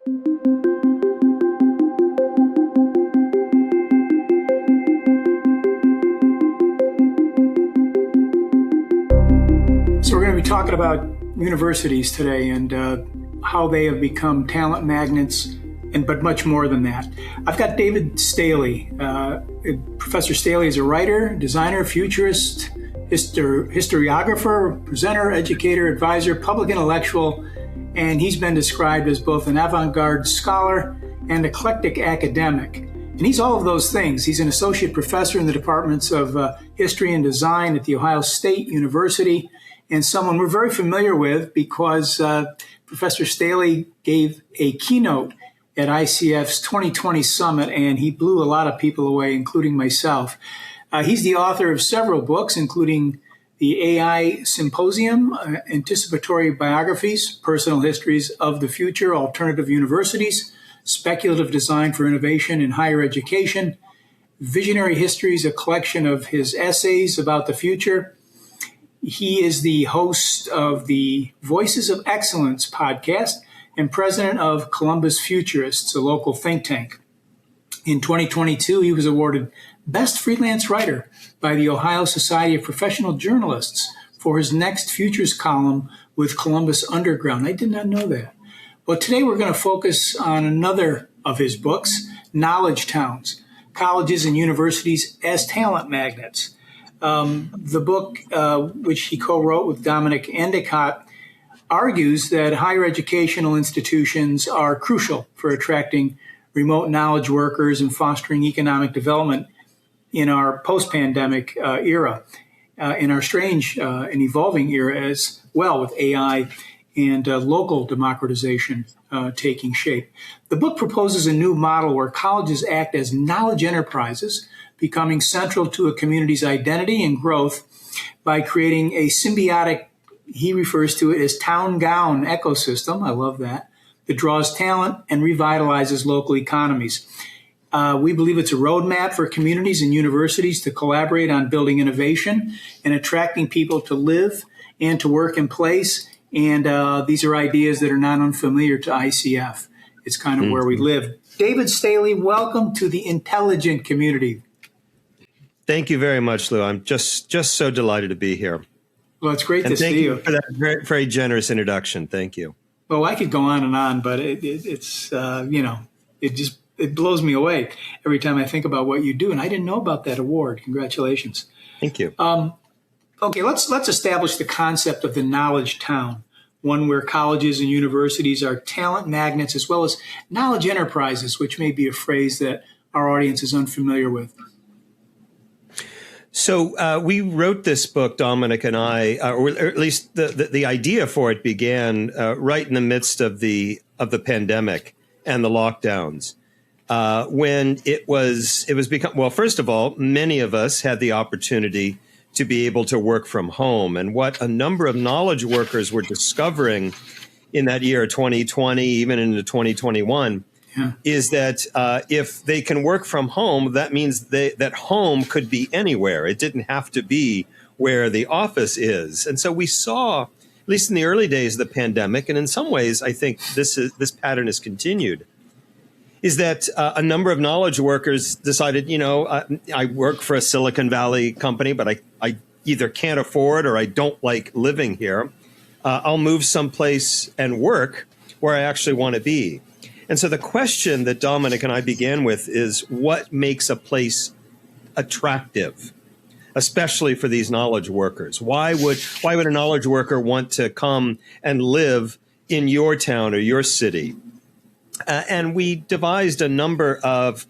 So we're going to be talking about universities today and how they have become talent magnets, but much more than that. I've got David Staley. Professor Staley is a writer, designer, futurist, historiographer, presenter, educator, advisor, public intellectual, and he's been described as both an avant-garde scholar and eclectic academic. And he's all of those things. He's an associate professor in the departments of history and design at The Ohio State University, and someone we're very familiar with because Professor Staley gave a keynote at ICF's 2020 summit, and he blew a lot of people away, including myself. He's the author of several books, including the AI Symposium, Anticipatory Biographies, Personal Histories of the Future, Alternative Universities, Speculative Design for Innovation in Higher Education, Visionary Histories, a collection of his essays about the future. He is the host of the Voices of Excellence podcast and president of Columbus Futurists, a local think tank. In 2022, he was awarded Best Freelance Writer by the Ohio Society of Professional Journalists for his Next Futures column with Columbus Underground. I did not know that. Well, today we're going to focus on another of his books, Knowledge Towns, Colleges and Universities as Talent Magnets. The book, which he co-wrote with Dominic Endicott, argues that higher educational institutions are crucial for attracting remote knowledge workers and fostering economic development in our post-pandemic era, in our strange and evolving era as well, with AI and local democratization taking shape. The book proposes a new model where colleges act as knowledge enterprises, becoming central to a community's identity and growth by creating a symbiotic, he refers to it as town-gown ecosystem, I love that draws talent and revitalizes local economies. We believe it's a roadmap for communities and universities to collaborate on building innovation and attracting people to live and to work in place. And these are ideas that are not unfamiliar to ICF. It's kind of where we live. David Staley, welcome to the intelligent community. Thank you very much, Lou. I'm just so delighted to be here. Well, it's great to see you. Thank you for that very, very generous introduction. Thank you. Well, I could go on and on, but it blows me away every time I think about what you do. And I didn't know about that award. Congratulations. Thank you. Okay, let's establish the concept of the knowledge town, one where colleges and universities are talent magnets as well as knowledge enterprises, which may be a phrase that our audience is unfamiliar with. So we wrote this book, Dominic and I, or at least the idea for it began right in the midst of the pandemic and the lockdowns, when it was become, well, first of all, many of us had the opportunity to be able to work from home, and what a number of knowledge workers were discovering in that year, 2020, even into 2021. Is that if they can work from home, that means that home could be anywhere. It didn't have to be where the office is. And so we saw, at least in the early days of the pandemic, and in some ways, I think this pattern has continued, is that a number of knowledge workers decided, I work for a Silicon Valley company, but I either can't afford or I don't like living here. I'll move someplace and work where I actually want to be. And so the question that Dominic and I began with is, what makes a place attractive, especially for these knowledge workers? Why would a knowledge worker want to come and live in your town or your city? And we devised a number of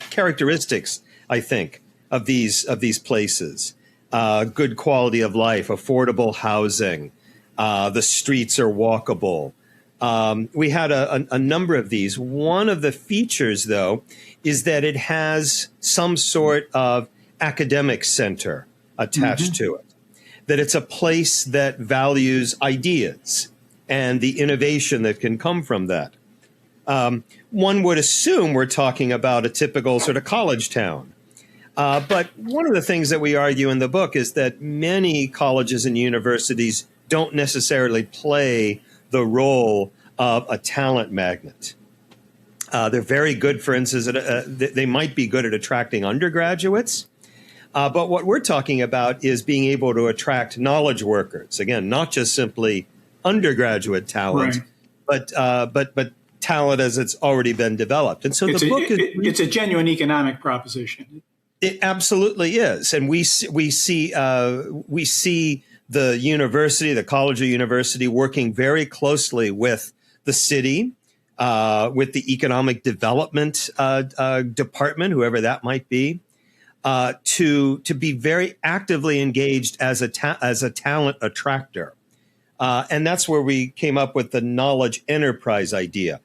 characteristics, I think, of these places: good quality of life, affordable housing, the streets are walkable. We had a number of these. One of the features, though, is that it has some sort of academic center attached to it, that it's a place that values ideas and the innovation that can come from that. One would assume we're talking about a typical sort of college town. But one of the things that we argue in the book is that many colleges and universities don't necessarily play the role of a talent magnet. They're very good, for instance, they might be good at attracting undergraduates. But what we're talking about is being able to attract knowledge workers. Again, not just simply undergraduate talent, right. but talent as it's already been developed. And so it's a genuine economic proposition. It absolutely is, and we see the university, the College or University, working very closely with the city, with the economic development department, whoever that might be, to be very actively engaged as a talent attractor, and that's where we came up with the knowledge enterprise idea.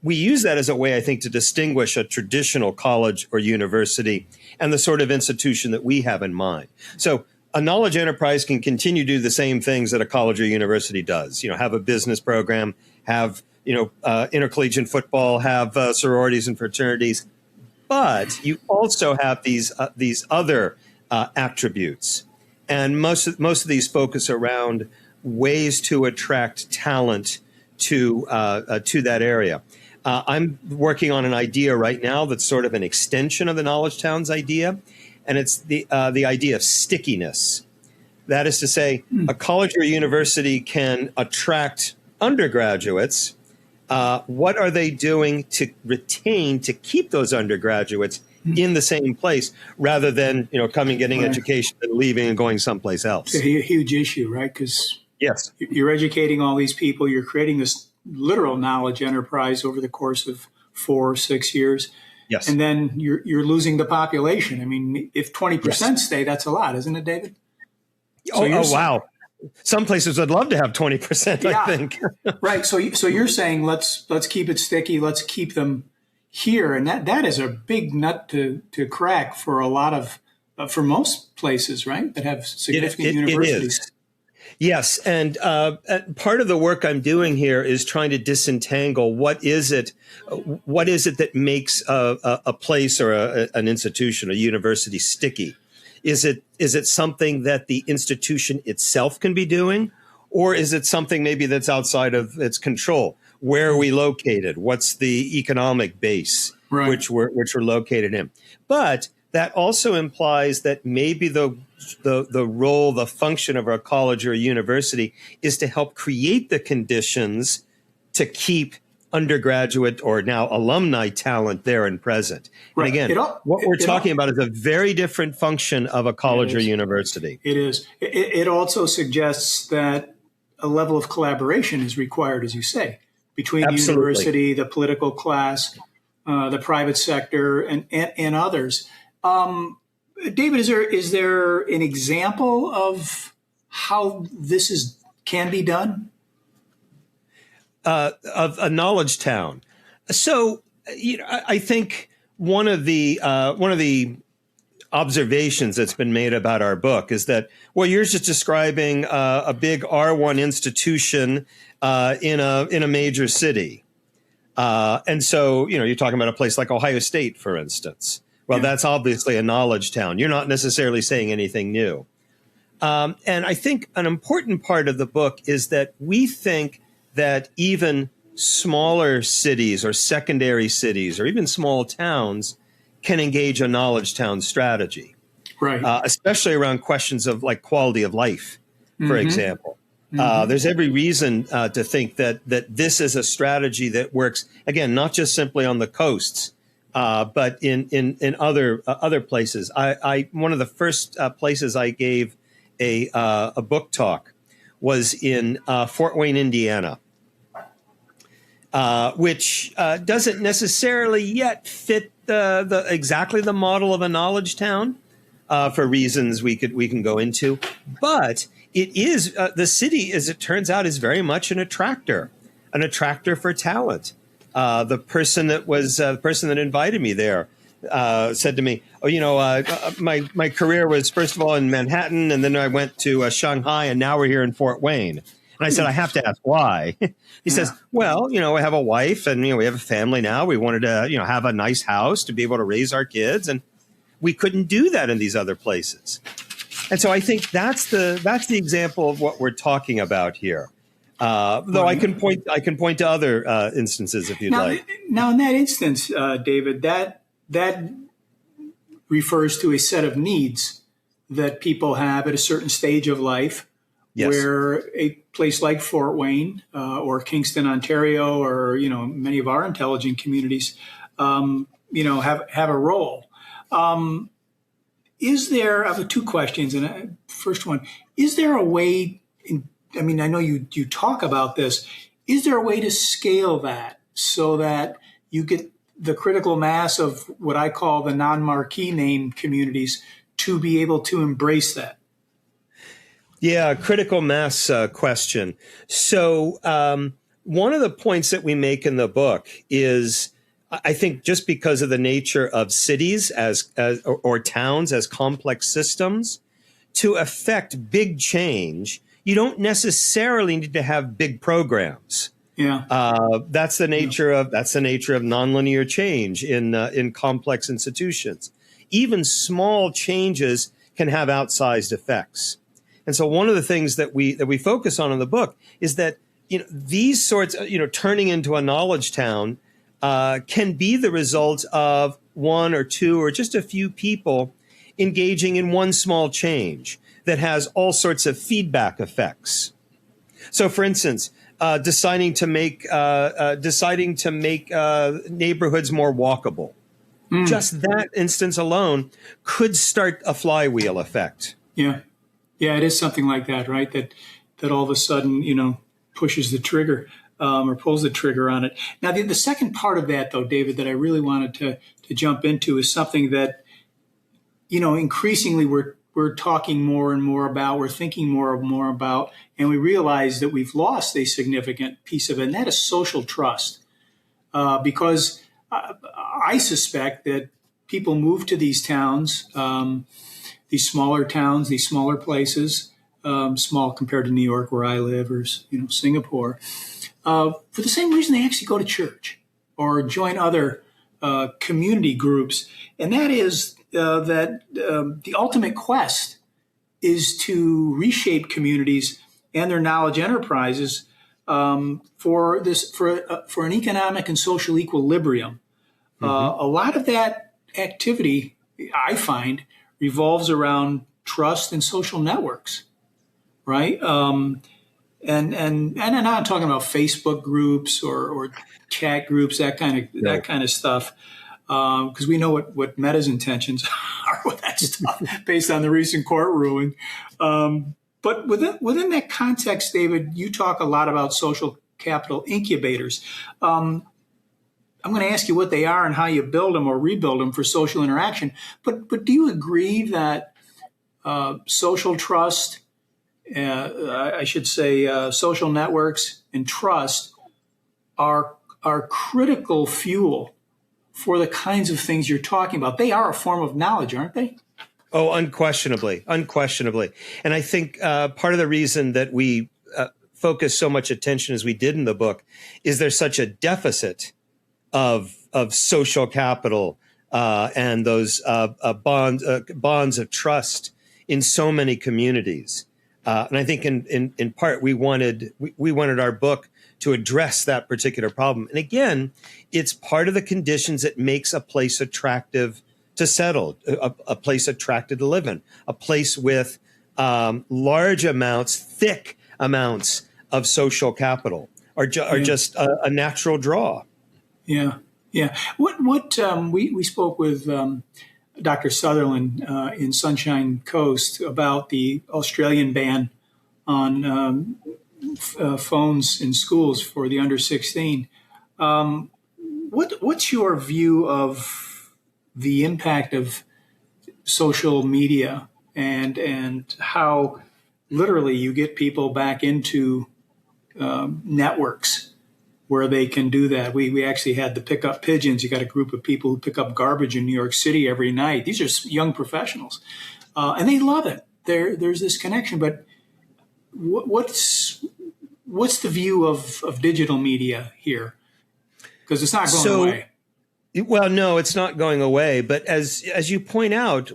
We use that as a way, I think, to distinguish a traditional college or university and the sort of institution that we have in mind. So a knowledge enterprise can continue to do the same things that a college or university does. Have a business program, have intercollegiate football, have sororities and fraternities, but you also have these other attributes, and most of these focus around ways to attract talent to that area. I'm working on an idea right now that's sort of an extension of the Knowledge Towns idea, and it's the idea of stickiness. That is to say, a college or university can attract undergraduates. What are they doing to keep those undergraduates in the same place, rather than coming, getting education, and leaving and going someplace else? It's a huge issue, right? Because yes, you're educating all these people, you're creating this literal knowledge enterprise over the course of 4 or 6 years. Yes. And then you're losing the population. I mean, if 20% stay, that's a lot, isn't it, David? Wow. Some places would love to have 20%, I think. Right. So you're saying let's keep it sticky, let's keep them here. And that is a big nut to crack for a lot of for most places, right? That have significant universities. It is. Yes, and part of the work I'm doing here is trying to disentangle what is it that makes a place or an institution, a university, sticky. Is it something that the institution itself can be doing, or is it something maybe that's outside of its control? Where are we located? What's the economic base which we're located in? But that also implies that maybe the role, the function of our college or a university is to help create the conditions to keep undergraduate or now alumni talent there and present. Right. And again, what we're talking about is a very different function of a college or university. It is. It also suggests that a level of collaboration is required, as you say, between the university, the political class, the private sector, and others. David, is there an example of how this can be done? Of a knowledge town. So, I think one of the observations that's been made about our book is that, well, you're just describing a big R1 institution in a major city, and so you're talking about a place like Ohio State, for instance. Well, that's obviously a knowledge town. You're not necessarily saying anything new. And I think an important part of the book is that we think that even smaller cities or secondary cities or even small towns can engage a knowledge town strategy, right? Especially around questions of like quality of life, for example. There's every reason to think that this is a strategy that works, again, not just simply on the coasts, but in other places. One of the first places I gave a book talk was in Fort Wayne, Indiana, which doesn't necessarily yet fit exactly the model of a knowledge town for reasons we can go into, but it is the city, as it turns out, is very much an attractor for talent. The person that invited me there said to me, my career was first of all in Manhattan, and then I went to Shanghai, and now we're here in Fort Wayne. And I said, I have to ask why. He says, well, I have a wife, and we have a family now. We wanted to have a nice house to be able to raise our kids, and we couldn't do that in these other places. And so I think that's the example of what we're talking about here. Though I can point to other instances if you'd like. Now, in that instance, David, that refers to a set of needs that people have at a certain stage of life. Yes. Where a place like Fort Wayne or Kingston, Ontario, or many of our intelligent communities, have a role. Is there? I have two questions, and first one: is there a way? I know you talk about this. Is there a way to scale that so that you get the critical mass of what I call the non-marquee name communities to be able to embrace that? Yeah, critical mass question. So one of the points that we make in the book is, I think, just because of the nature of cities or towns as complex systems, to affect big change, you don't necessarily need to have big programs. Yeah, that's the nature of nonlinear change in complex institutions. Even small changes can have outsized effects. And so one of the things that we focus on in the book is that these sorts of, turning into a knowledge town can be the result of one or two or just a few people engaging in one small change that has all sorts of feedback effects. So, for instance, deciding to make neighborhoods more walkable. Just that instance alone could start a flywheel effect. Yeah. Yeah, it is something like that, right? That all of a sudden, pushes the trigger or pulls the trigger on it. Now, the second part of that, though, David, that I really wanted to jump into is something that, increasingly we're talking more and more about, we're thinking more and more about, and we realize that we've lost a significant piece of it, and that is social trust. Because I suspect that people move to these towns, these smaller towns, these smaller places, small compared to New York where I live, or Singapore, for the same reason they actually go to church or join other community groups, and that is that the ultimate quest is to reshape communities and their knowledge enterprises for an economic and social equilibrium. A lot of that activity, I find, revolves around trust and social networks, right? And I'm not talking about Facebook groups or chat groups, that kind of stuff, because we know what Meta's intentions are with that stuff based on the recent court ruling. But within that context, David, you talk a lot about social capital incubators. I'm going to ask you what they are and how you build them or rebuild them for social interaction. But do you agree that social trust, I should say, social networks and trust are critical fuel for the kinds of things you're talking about? They are a form of knowledge, aren't they? Oh, unquestionably. And I think part of the reason that we focus so much attention as we did in the book is there's such a deficit of social capital and those bonds of trust in so many communities. And I think in part we wanted our book to address that particular problem. And again, it's part of the conditions that makes a place attractive to settle, a place attractive to live in, a place with large amounts, thick amounts of social capital are just a natural draw. Yeah. What we spoke with Dr. Sutherland in Sunshine Coast about the Australian ban on phones in schools for the under 16. What's your view of the impact of social media and how literally you get people back into networks where they can do that? We actually had the Pickup Pigeons. You got a group of people who pick up garbage in New York City every night. These are young professionals, and they love it. There's this connection. But what's the view of digital media here? Because it's not going away. Well, no, it's not going away. But as you point out,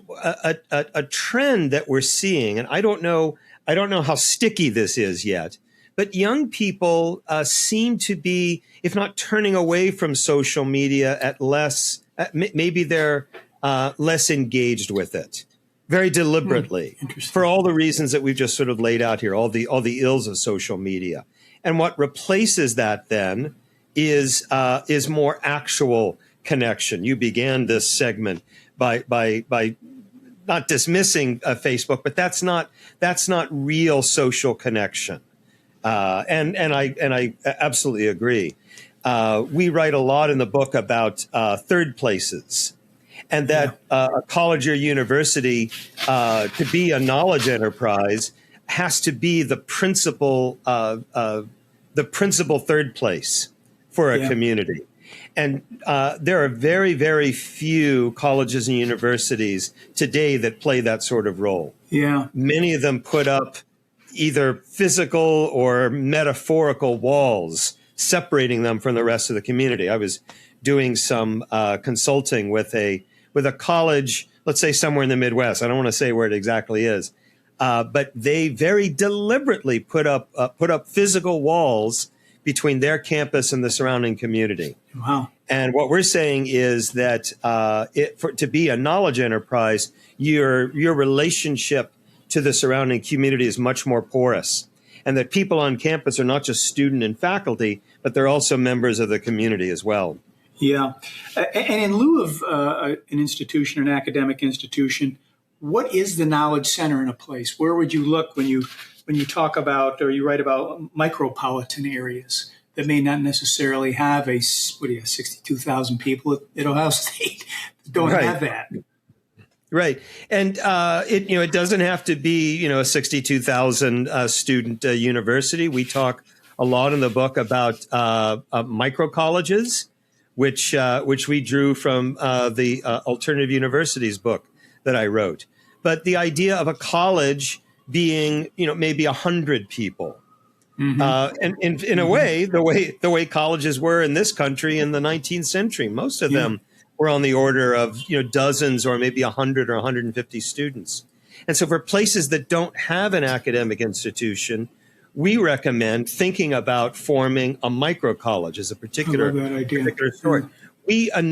a trend that we're seeing, and I don't know how sticky this is yet, But young people seem to be, if not turning away from social media, maybe they're less engaged with it, very deliberately, for all the reasons that we've just sort of laid out here, all the ills of social media. And what replaces that then is more actual connection. You began this segment by not dismissing Facebook, but that's not real social connection. And I absolutely agree. We write a lot in the book about third places, and that a college or university to be a knowledge enterprise has to be the principal third place for a community. And there are very, very few colleges and universities today that play that sort of role. Yeah. Many of them put up either physical or metaphorical walls separating them from the rest of the community. I was doing some consulting with a college, let's say somewhere in the Midwest. I don't want to say where it exactly is, but they very deliberately put up physical walls between their campus and the surrounding community. Wow. And what we're saying is that to be a knowledge enterprise, your relationship to the surrounding community is much more porous, and that people on campus are not just student and faculty, but they're also members of the community as well. Yeah. And in lieu of an institution, an academic institution, what is the knowledge center in a place? Where would you look when you talk about, or you write about, micropolitan areas that may not necessarily have 62,000 people at Ohio State don't have that? Right. And it doesn't have to be, a 62,000 student university. We talk a lot in the book about micro colleges, which we drew from the Alternative Universities book that I wrote. But the idea of a college being, maybe 100 people. Mm-hmm. And in a way, the way colleges were in this country in the 19th century, most of them were on the order of, dozens or maybe 100 or 150 students. And so for places that don't have an academic institution, we recommend thinking about forming a micro college as a particular sort.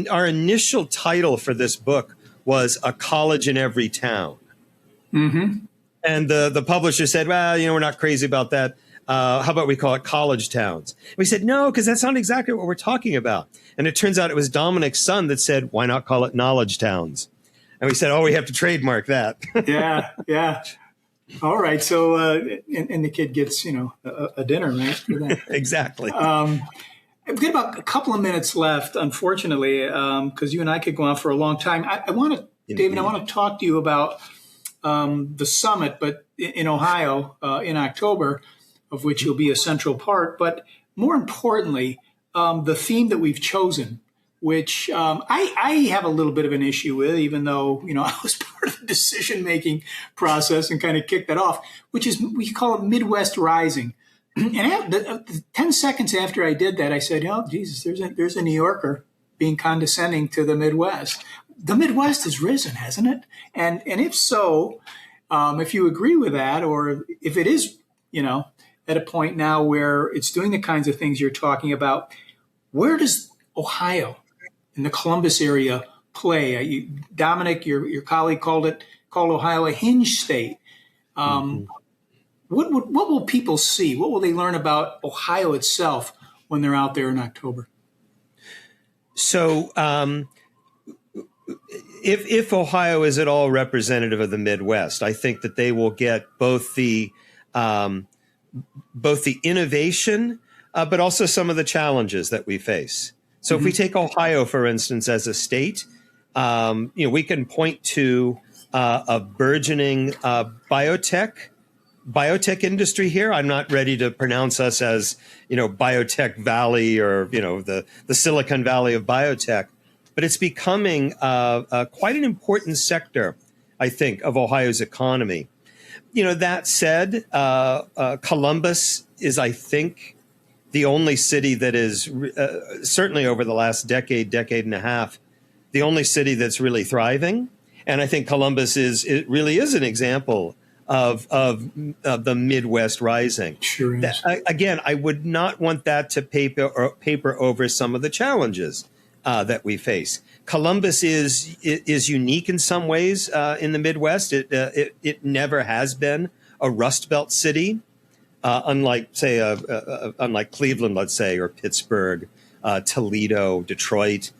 Our initial title for this book was A College in Every Town. Mm-hmm. And the publisher said, well, we're not crazy about that. How about we call it college towns? And we said, no, because that's not exactly what we're talking about. And it turns out it was Dominic's son that said, why not call it knowledge towns? And we said, we have to trademark that. Yeah. All right. So, and the kid gets, a dinner, right? For that. Exactly. We've got about a couple of minutes left, unfortunately, because you and I could go on for a long time. I want to, David, I want to talk to you about the summit, but in Ohio in October, of which you'll be a central part. But more importantly, the theme that we've chosen, which I have a little bit of an issue with, even though, I was part of the decision-making process and kind of kicked that off, which is, we call it Midwest Rising. And 10 seconds after I did that, I said, oh, Jesus, there's a New Yorker being condescending to the Midwest. The Midwest has risen, hasn't it? And if so, if you agree with that, or if it is, at a point now where it's doing the kinds of things you're talking about, where does Ohio in the Columbus area play? Dominic, your colleague called Ohio a hinge state. What will people see? What will they learn about Ohio itself when they're out there in October? So, if Ohio is at all representative of the Midwest, I think that they will get both the innovation, but also some of the challenges that we face. So if we take Ohio, for instance, as a state, we can point to a burgeoning biotech industry here. I'm not ready to pronounce us as, Biotech Valley or, the Silicon Valley of biotech, but it's becoming quite an important sector, I think, of Ohio's economy. That said, Columbus is, I think, the only city that is certainly over the last decade and a half, the only city that's really thriving. And I think Columbus really is an example of the Midwest Rising. Sure is. Again, I would not want that to paper over some of the challenges that we face. Columbus is unique in some ways in the Midwest. It never has been a Rust Belt city, unlike Cleveland, let's say, or Pittsburgh, Toledo, Detroit.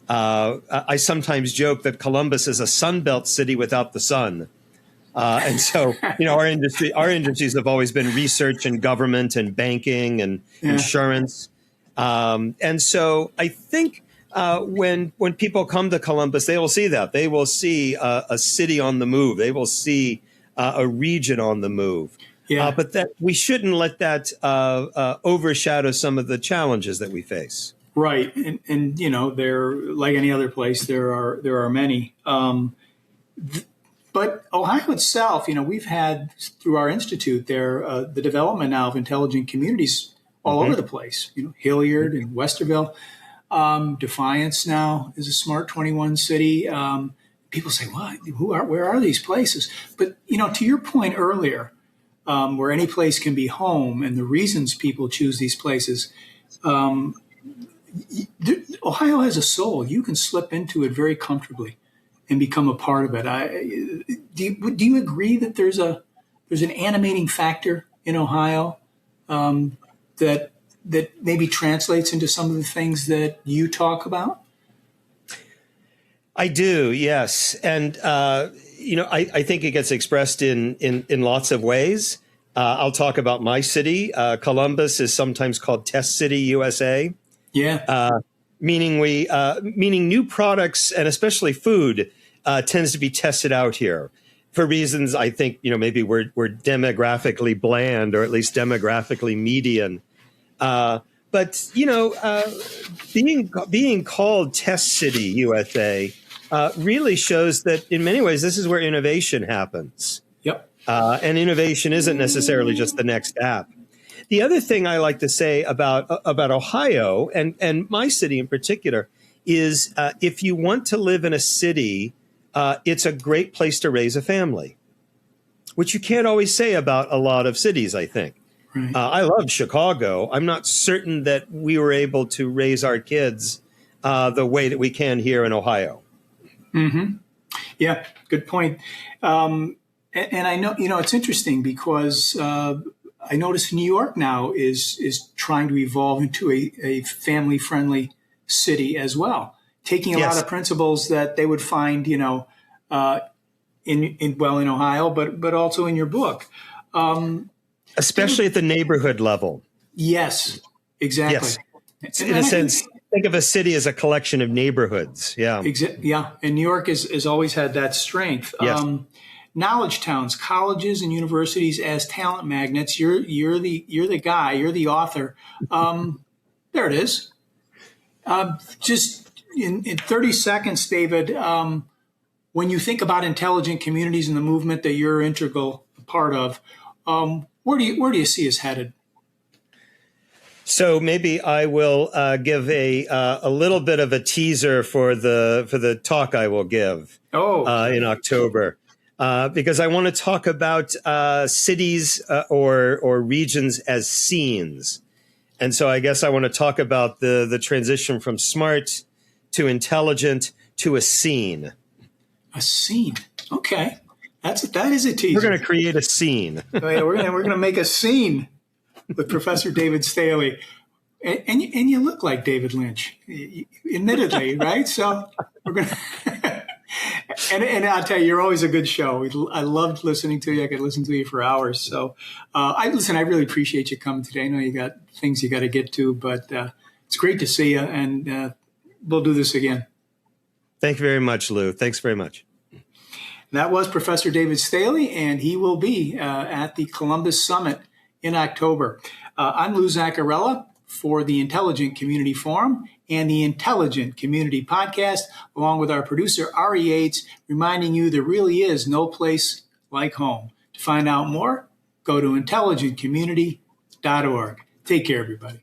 I sometimes joke that Columbus is a Sun Belt city without the sun. And so, our industries have always been research and government and banking and insurance. And so I think when people come to Columbus, they will see that. They will see a city on the move. They will see a region on the move. Yeah. But that we shouldn't let that overshadow some of the challenges that we face. Right. And there, like any other place, there are many. But Ohio itself, we've had through our institute there the development now of intelligent communities all over the place. Hilliard and Westerville, Defiance now is a Smart 21 city. People say, "What? Where are these places?" But to your point earlier, where any place can be home, and the reasons people choose these places. Ohio has a soul. You can slip into it very comfortably and become a part of it. Do you agree that there's an animating factor in Ohio that maybe translates into some of the things that you talk about? I do, yes, and I think it gets expressed in lots of ways. I'll talk about my city. Columbus is sometimes called Test City, USA. Yeah, meaning new products and especially food tends to be tested out here for reasons I think maybe we're demographically bland or at least demographically median. But being called Test City USA really shows that in many ways this is where innovation happens. Yep. And innovation isn't necessarily just the next app. The other thing I like to say about Ohio and my city in particular is if you want to live in a city, it's a great place to raise a family, which you can't always say about a lot of cities, I think. Right. I love Chicago. I'm not certain that we were able to raise our kids the way that we can here in Ohio. Mm-hmm. Yeah, good point. And I know, it's interesting because I notice New York now is trying to evolve into a family-friendly city as well, taking a lot of principles that they would find, in Ohio, but also in your book. Especially at the neighborhood level. Yes, exactly. Yes. In a sense, think of a city as a collection of neighborhoods. Yeah. Yeah. And New York has always had that strength. Yes. Knowledge towns, colleges and universities as talent magnets. You're the guy. You're the author. There it is. Just in 30 seconds, David. When you think about intelligent communities and the movement that you're integral part of, where do you see us headed? So maybe I will give a little bit of a teaser for the talk I will give in October. Because I want to talk about cities or regions as scenes. And so I guess I want to talk about the transition from smart to intelligent to a scene. A scene. Okay. That is a teaser. We're going to create a scene. We're going to make a scene with Professor David Staley. And you look like David Lynch, admittedly, right? So we're going to... And I'll tell you, you're always a good show. I loved listening to you. I could listen to you for hours. So I really appreciate you coming today. I know you got things you got to get to, but it's great to see you. And we'll do this again. Thank you very much, Lou. Thanks very much. That was Professor David Staley, and he will be at the Columbus Summit in October. I'm Lou Zaccarella for the Intelligent Community Forum and the Intelligent Community Podcast, along with our producer, Ari Yates, reminding you there really is no place like home. To find out more, go to intelligentcommunity.org. Take care, everybody.